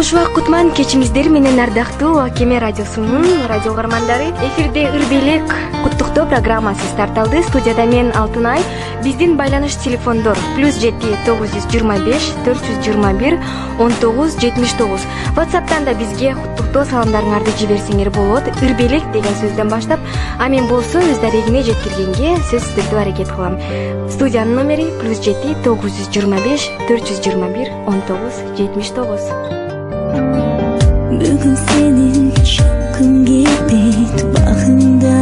Ушубак Кутман, кечиңиздер менен ардактуу Акеме радиосунун радио угармандары. Эфирде Ырбелек куттуктоо программасы старт алды. Студияда мен Алтынай. Биздин байланыш телефондор +7 925 421 1979. WhatsApp'тан да бизге куттуктоо саламдарыңарды жиберсеңер болот. Ырбелек деген сөздөн баштап, а мен болсо өз дарегине жеткиргенге сөз түрдүү аракет кылам. Студиянын номери +7 925 421 1979. Bugün senin şapkın gibi bağında,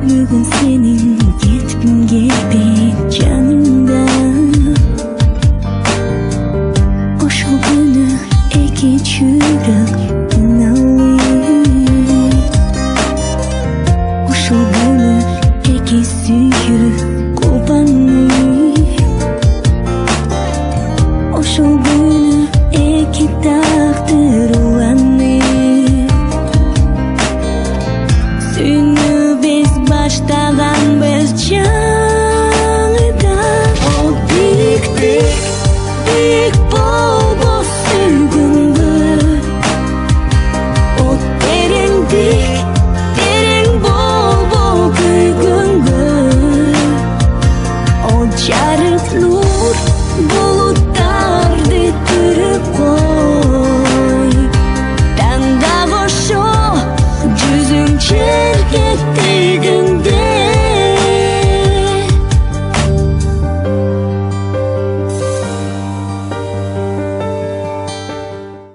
bugün senin gitgin gibi canımda. O şu günü iki çürük inanıyor, o şu günü iki suyu kopanıyor, o şu günü iki takdir ulanıyor. Süngü biz baştagan biz can.